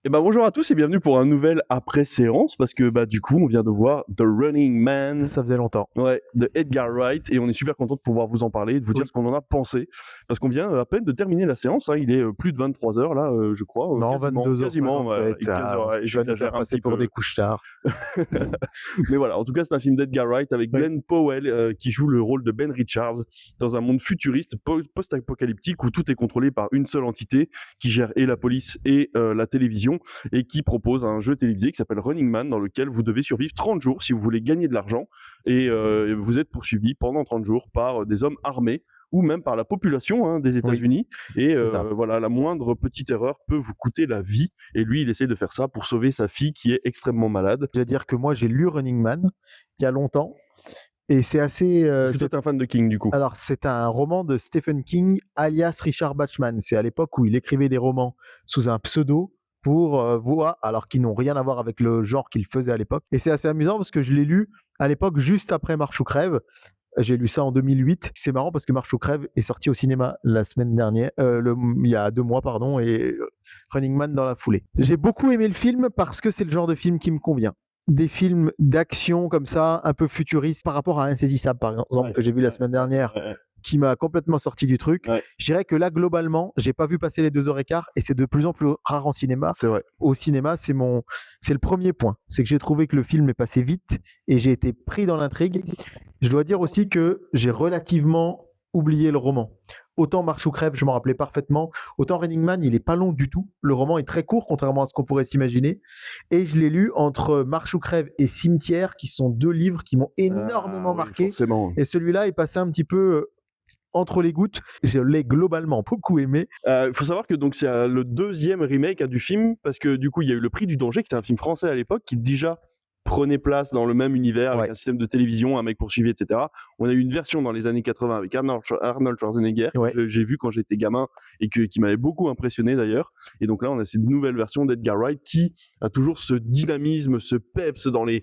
Et ben bonjour à tous et bienvenue pour un nouvel après-séance parce que du coup on vient de voir The Running Man, Ça faisait longtemps. ouais, de Edgar Wright, et on est super content de pouvoir vous en parler et de vous dire Oui. ce qu'on en a pensé parce qu'on vient à peine de terminer la séance, hein. Il est plus de 23 heures là, je crois, Non, quasiment, ouais, 22h57. ouais, Tu vas nous faire j'exagère un passer petit pour peu. des couches-tard. Mais voilà, en tout cas, c'est un film d'Edgar Wright avec Oui. Glenn Powell qui joue le rôle de Ben Richards dans un monde futuriste post-apocalyptique où tout est contrôlé par une seule entité qui gère et la police et la télévision et qui propose un jeu télévisé qui s'appelle Running Man dans lequel vous devez survivre 30 jours si vous voulez gagner de l'argent et vous êtes poursuivi pendant 30 jours par des hommes armés ou même par la population, hein, des Oui, États-Unis. Et c'est ça. voilà, la moindre petite erreur peut vous coûter la vie. Et lui, il essaie de faire ça pour sauver sa fille qui est extrêmement malade. Je veux dire que moi, j'ai lu Running Man il y a longtemps et c'est assez. Est-ce que toi, t'es un fan de King, du coup? Alors, c'est un roman de Stephen King, alias Richard Bachman. C'est à l'époque où il écrivait des romans sous un pseudo pour voix, alors qui n'ont rien à voir avec le genre qu'il faisait à l'époque. Et c'est assez amusant parce que je l'ai lu à l'époque juste après Marche ou crève. J'ai lu ça en 2008. C'est marrant parce que Marche ou crève est sorti au cinéma la semaine dernière, il y a 2 mois pardon, et Running Man dans la foulée. J'ai beaucoup aimé le film parce que c'est le genre de film qui me convient. Des films d'action comme ça, un peu futuristes par rapport à Insaisissable par exemple, Ouais, que j'ai vu la semaine dernière, ouais. qui m'a complètement sorti du truc. Ouais, Je dirais que là, globalement, j'ai pas vu passer les 2 heures et quart et c'est de plus en plus rare en cinéma. c'est vrai. Au cinéma, c'est le premier point. C'est que j'ai trouvé que le film est passé vite et j'ai été pris dans l'intrigue. Je dois dire aussi que j'ai relativement oublié le roman. Autant Marche ou crève, je m'en rappelais parfaitement. Autant Running Man, il est pas long du tout. Le roman est très court, contrairement à ce qu'on pourrait s'imaginer. Et je l'ai lu entre Marche ou crève et Cimetière, qui sont 2 livres qui m'ont énormément Oui, marqué. forcément. Et celui-là est passé un petit peu entre les gouttes. Je l'ai globalement beaucoup aimé. Il faut savoir que donc c'est le deuxième remake du film parce que du coup il y a eu Le Prix du danger qui était un film français à l'époque qui déjà prenait place dans le même univers avec Ouais. un système de télévision, un mec poursuivi, etc. On a eu une version dans les années 80 avec Arnold Schwarzenegger Ouais. que j'ai vu quand j'étais gamin et qui m'avait beaucoup impressionné d'ailleurs. Et donc là on a cette nouvelle version d'Edgar Wright qui a toujours ce dynamisme, ce peps dans les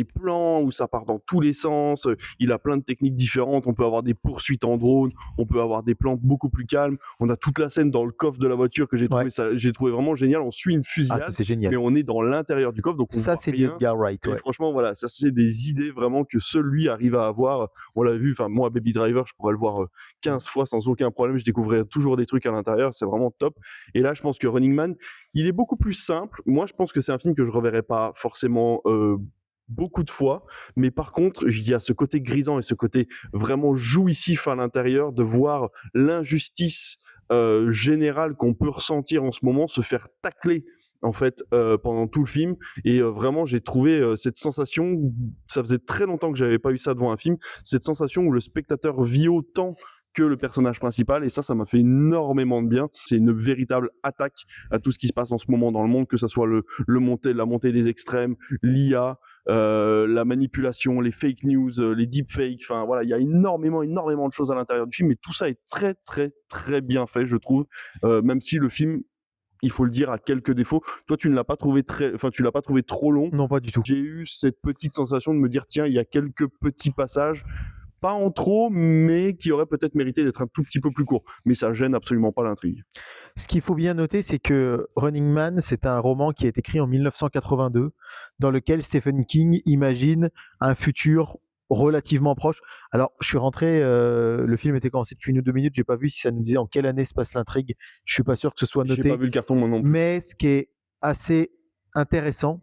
plans où ça part dans tous les sens. Il a plein de techniques différentes. On peut avoir des poursuites en drone, on peut avoir des plans beaucoup plus calmes. On a toute la scène dans le coffre de la voiture que j'ai trouvé vraiment génial. On suit une Ah, fusillade, ça, c'est génial. mais on est dans l'intérieur du coffre, donc on Ça, voit c'est du rien. Edgar Wright. Et Ouais. franchement, voilà, ça c'est des idées vraiment que seul lui arrive à avoir. On l'a vu, enfin moi, Baby Driver, je pourrais le voir 15 fois sans aucun problème. Je découvrirai toujours des trucs à l'intérieur, c'est vraiment top. Et là, je pense que Running Man, il est beaucoup plus simple. Moi, je pense que c'est un film que je reverrai pas forcément beaucoup de fois, mais par contre, il y a ce côté grisant et ce côté vraiment jouissif à l'intérieur de voir l'injustice générale qu'on peut ressentir en ce moment se faire tacler en fait pendant tout le film. Et vraiment j'ai trouvé cette sensation, ça faisait très longtemps que j'avais pas eu ça devant un film, cette sensation où le spectateur vit autant que le personnage principal, et ça m'a fait énormément de bien. C'est une véritable attaque à tout ce qui se passe en ce moment dans le monde, que ça soit la montée des extrêmes, l'IA, la manipulation, les fake news, les deepfakes, enfin voilà, il y a énormément de choses à l'intérieur du film, et tout ça est très très très bien fait, je trouve, même si le film, il faut le dire, a quelques défauts. Toi, tu ne l'as pas trouvé tu l'as pas trouvé trop long. Non, pas du tout. J'ai eu cette petite sensation de me dire, tiens, il y a quelques petits passages, pas en trop, mais qui auraient peut-être mérité d'être un tout petit peu plus courts. Mais ça gêne absolument pas l'intrigue. Ce qu'il faut bien noter, c'est que Running Man, c'est un roman qui est écrit en 1982, dans lequel Stephen King imagine un futur relativement proche. Alors, je suis rentré, le film était commencé depuis 1 ou 2 minutes, j'ai pas vu si ça nous disait en quelle année se passe l'intrigue. Je suis pas sûr que ce soit J'ai pas noté. vu le carton, moi non plus. Mais ce qui est assez intéressant,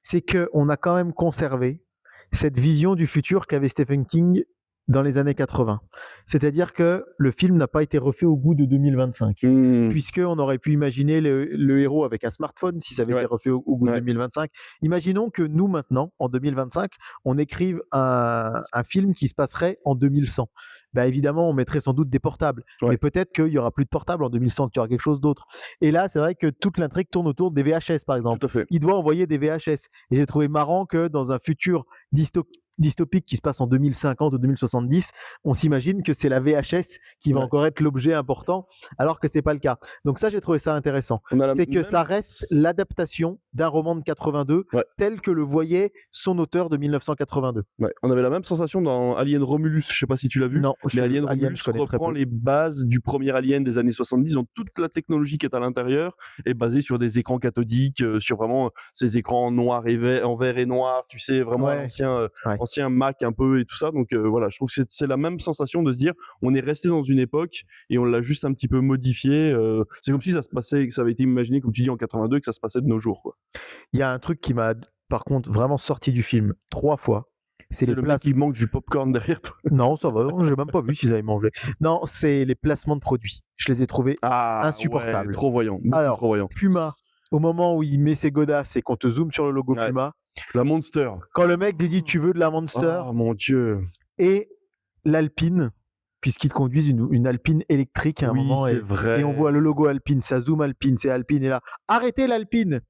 c'est qu'on a quand même conservé cette vision du futur qu'avait Stephen King dans les années 80. C'est-à-dire que le film n'a pas été refait au goût de 2025. Mmh. Puisqu'on aurait pu imaginer le héros avec un smartphone si ça avait été refait au goût de 2025. Imaginons que nous, maintenant, en 2025, on écrive un film qui se passerait en 2100. Bah, évidemment, on mettrait sans doute des portables. Mais peut-être qu'il n'y aura plus de portables en 2100, qu'il y aura quelque chose d'autre. Et là, c'est vrai que toute l'intrigue tourne autour des VHS, par exemple. Tout à fait. Il doit envoyer des VHS. Et j'ai trouvé marrant que dans un futur dystopique qui se passe en 2050 ou 2070, on s'imagine que c'est la VHS qui va encore être l'objet important, alors que c'est pas le cas. Donc ça, j'ai trouvé ça intéressant. C'est que ça reste l'adaptation d'un roman de 82 Ouais. tel que le voyait son auteur de 1982. Ouais. On avait la même sensation dans Alien Romulus, je sais pas si tu l'as vu, Non, mais Alien Alien, Romulus je connais très reprend peu. les bases du premier Alien des années 70, donc toute la technologie qui est à l'intérieur est basée sur des écrans cathodiques, sur vraiment ces écrans noirs et vert, en vert et noir, tu sais, vraiment à Ouais. l'ancien Ouais. ancien Mac un peu et tout ça. Donc voilà, je trouve que c'est la même sensation de se dire on est resté dans une époque et on l'a juste un petit peu modifié. C'est comme si ça se passait, que ça avait été imaginé, comme tu dis, en 82, que ça se passait de nos jours, quoi. Il y a un truc qui m'a, par contre, vraiment sorti du film 3 fois. C'est C'est les le mec places. qui manque du popcorn derrière toi. Non, ça va, j'ai même pas vu s'ils avaient mangé. Non, c'est les placements de produits. Je les ai trouvés Ah ouais, insupportables. trop voyant, beaucoup Alors, trop voyant. Puma, au moment où il met ses godasses et qu'on te zoome sur le logo Ouais. Puma, La Monster. quand le mec lui dit tu veux de la Monster, Oh mon Dieu. et l'Alpine, puisqu'ils conduisent une Alpine électrique à un Oui, moment, c'est et vrai. on voit le logo Alpine, ça zoom Alpine, c'est Alpine, et là, arrêtez l'Alpine!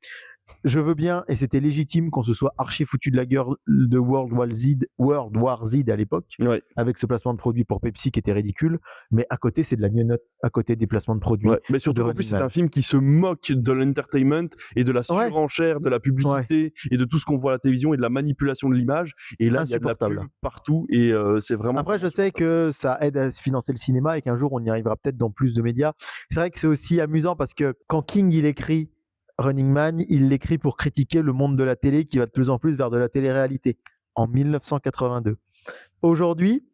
Je veux bien, et c'était légitime qu'on se soit archi foutu de la gueule de World War Z à l'époque, Ouais, avec ce placement de produit pour Pepsi qui était ridicule, mais à côté, c'est de la gnognotte, à côté des placements de produits. ouais. Mais surtout de qu'en plus, Running c'est Man. un film qui se moque de l'entertainment et de la Ouais. surenchère, de la publicité et de tout ce qu'on voit à la télévision et de la manipulation de l'image. Et là, il y a de la pub Insupportable. partout et c'est vraiment. Après, je sais que ça aide à financer le cinéma et qu'un jour, on y arrivera peut-être dans plus de médias. C'est vrai que c'est aussi amusant parce que quand King, il écrit Running Man, il l'écrit pour critiquer le monde de la télé qui va de plus en plus vers de la télé-réalité, en 1982. Aujourd'hui,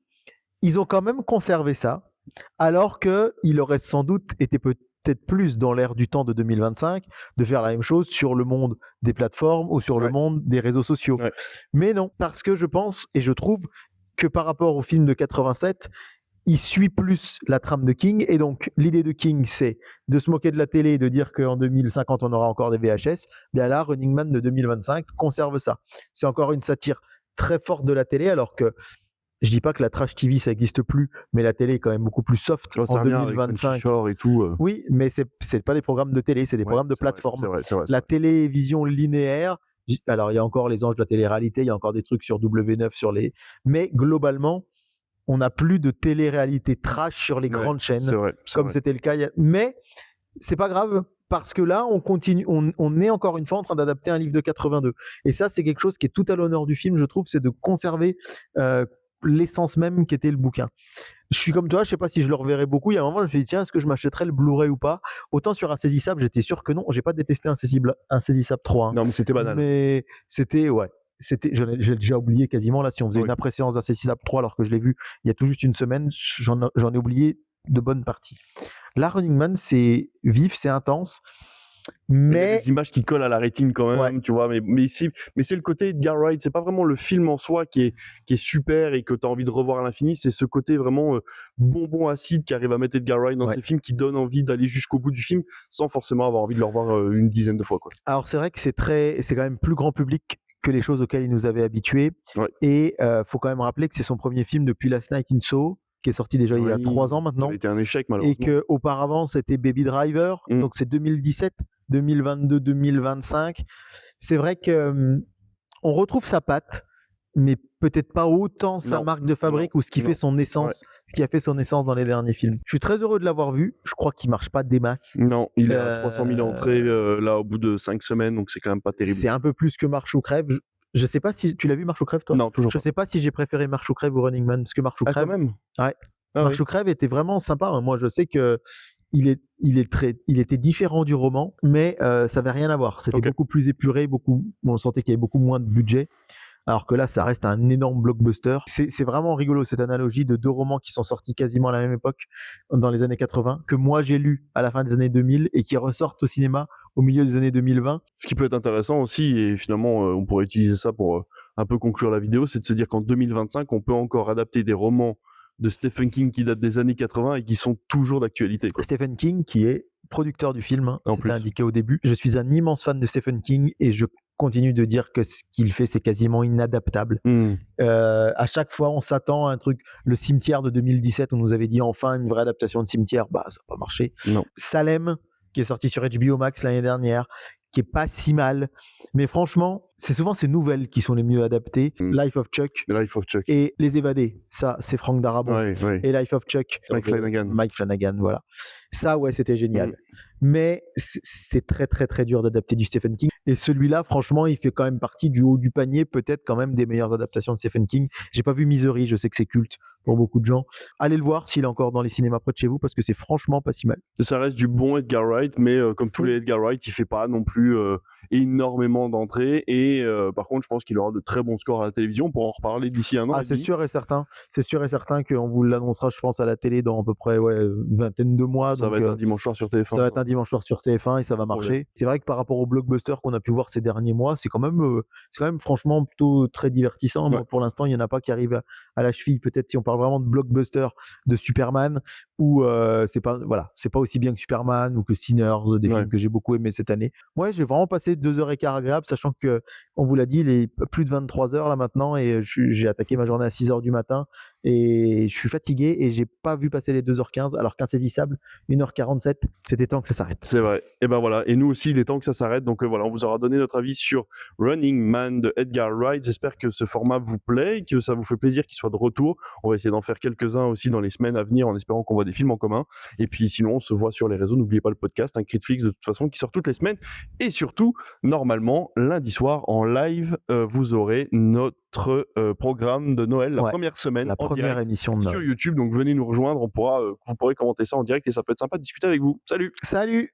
ils ont quand même conservé ça, alors qu'il aurait sans doute été peut-être plus dans l'ère du temps de 2025 de faire la même chose sur le monde des plateformes ou sur le Ouais. monde des réseaux sociaux. Ouais. Mais non, parce que je pense et je trouve que par rapport au film de 87, il suit plus la trame de King, et donc l'idée de King, c'est de se moquer de la télé et de dire qu'en 2050 on aura encore des VHS. Bien là, Running Man de 2025 conserve ça. C'est encore une satire très forte de la télé, alors que je dis pas que la trash TV ça n'existe plus, mais la télé est quand même beaucoup plus soft Ça en revient avec 2025. Crunchy Shore et tout. Oui, mais c'est pas des programmes de télé, c'est des programmes de c'est vrai, plateforme. C'est vrai, c'est vrai. La télévision linéaire, alors il y a encore les anges de la télé-réalité, il y a encore des trucs sur W9 sur les, mais globalement, on n'a plus de télé-réalité trash sur les grandes chaînes, C'est vrai. C'est comme vrai. c'était le cas. Mais c'est pas grave, parce que là, on continue, on est encore une fois en train d'adapter un livre de 82. Et ça, c'est quelque chose qui est tout à l'honneur du film, je trouve, c'est de conserver l'essence même qu'était le bouquin. Je suis comme toi, je sais pas si je le reverrai beaucoup. Il y a un moment, je me suis dit, tiens, est-ce que je m'achèterais le Blu-ray ou pas? Autant sur Insaisissable, j'étais sûr que non. J'ai pas détesté Insaisissable 3. Hein. Non, mais c'était banal. Mais c'était, ouais. J'ai déjà oublié quasiment. Là, si on faisait Oui. une après-séance d'Insaisissable 3, alors que je l'ai vu il y a tout juste une semaine, j'en ai oublié de bonnes parties. Là, Running Man, c'est vif, c'est intense. Il y a Mais des images qui collent à la rétine quand même, tu vois, mais c'est le côté Edgar Wright, c'est pas vraiment le film en soi qui est super et que tu as envie de revoir à l'infini, c'est ce côté vraiment bonbon acide qui arrive à mettre Edgar Wright dans ses films, qui donne envie d'aller jusqu'au bout du film sans forcément avoir envie de le revoir une dizaine de fois, quoi. alors, c'est vrai que c'est quand même plus grand public que les choses auxquelles il nous avait habitués. Ouais. Et faut quand même rappeler que c'est son premier film depuis Last Night in Soho, qui est sorti déjà il y a 3 ans maintenant. Ça a été un échec, Et malheureusement. qu'auparavant, c'était Baby Driver. Donc, c'est 2017, 2022, 2025. C'est vrai que on retrouve sa patte, mais peut-être pas autant sa Non. marque de fabrique ou ce qui fait son essence, ce qui a fait son essence dans les derniers films. Je suis très heureux de l'avoir vu. Je crois qu'il marche pas des masses. Non, il est à 300 000 entrées là au bout de 5 semaines, donc c'est quand même pas terrible. C'est un peu plus que Marche ou Crève. Je sais pas si tu l'as vu, Marche ou Crève, toi? Non, toujours Je pas. sais pas si j'ai préféré Marche ou Crève ou Running Man, parce que Marche ou Ah, Crève, quand même. ouais. Ah, Marche oui. ou Crève était vraiment sympa. Hein. Moi, je sais que il était différent du roman, mais ça n'avait rien à voir. C'était beaucoup plus épuré, on sentait qu'il y avait beaucoup moins de budget. Alors que là, ça reste un énorme blockbuster. C'est vraiment rigolo, cette analogie de 2 romans qui sont sortis quasiment à la même époque, dans les années 80, que moi j'ai lu à la fin des années 2000 et qui ressortent au cinéma au milieu des années 2020. Ce qui peut être intéressant aussi, et finalement on pourrait utiliser ça pour un peu conclure la vidéo, c'est de se dire qu'en 2025, on peut encore adapter des romans de Stephen King qui datent des années 80 et qui sont toujours d'actualité, quoi. Stephen King, qui est producteur du film, En c'était plus. indiqué au début. Je suis un immense fan de Stephen King et je continue de dire que ce qu'il fait, c'est quasiment inadaptable. À chaque fois, on s'attend à un truc. Le Cimetière de 2017, on nous avait dit enfin une vraie adaptation de Cimetière. Bah, ça n'a pas marché. Non. Salem, qui est sorti sur HBO Max l'année dernière, qui est pas si mal. Mais franchement, c'est souvent ces nouvelles qui sont les mieux adaptées. Mm. Life of Chuck Life of Chuck. et Les Évadés, ça c'est Frank Darabont. Ouais. Et Life of Chuck, Mike Flanagan. Mike Flanagan, voilà. Ça, ouais, c'était génial. Mm. Mais c'est très très très dur d'adapter du Stephen King. Et celui-là, franchement, il fait quand même partie du haut du panier, peut-être quand même des meilleures adaptations de Stephen King. J'ai pas vu Misery, je sais que c'est culte pour beaucoup de gens. Allez le voir s'il est encore dans les cinémas près de chez vous, parce que c'est franchement pas si mal. Ça reste du bon Edgar Wright, mais comme tous Oui. les Edgar Wright, il fait pas non plus énormément d'entrées. Et par contre, je pense qu'il aura de très bons scores à la télévision. Pour en reparler d'ici un an. Ah, c'est sûr et certain. C'est sûr et certain qu'on vous l'annoncera, je pense, à la télé dans à peu près une vingtaine de mois. Ça donc, va être un dimanche soir sur TF1. ça va être un dimanche soir sur TF1 et ça va marcher. C'est vrai que par rapport aux blockbusters qu'on a pu voir ces derniers mois, c'est quand même franchement plutôt très divertissant. Ouais. Moi, pour l'instant, il n'y en a pas qui arrivent à la cheville. Peut-être si on parle vraiment de blockbuster de Superman, ou c'est pas aussi bien que Superman ou que Sinners, des films que j'ai beaucoup aimés cette année. Moi, j'ai vraiment passé 2h15 agréables, sachant que, on vous l'a dit, il est plus de 23h là maintenant et j'ai attaqué ma journée à 6h du matin et je suis fatigué et j'ai pas vu passer les 2h15 alors qu'Insaisissable 1h47, c'était temps que ça s'arrête. C'est vrai. Et ben voilà. Et nous aussi, il est temps que ça s'arrête. Donc voilà, on vous aura donné notre avis sur Running Man de Edgar Wright. J'espère que ce format vous plaît, que ça vous fait plaisir qu'il soit de retour. On va essayer d'en faire quelques-uns aussi dans les semaines à venir en espérant qu'on voit des films en commun. Et puis sinon, on se voit sur les réseaux. N'oubliez pas le podcast, un Critflix de toute façon qui sort toutes les semaines. Et surtout, normalement, lundi soir en live, vous aurez notre programme de Noël, la première semaine, la première émission de Noël sur YouTube. Donc venez nous rejoindre, vous pourrez commenter ça en direct et ça peut être sympa de discuter avec vous. Salut.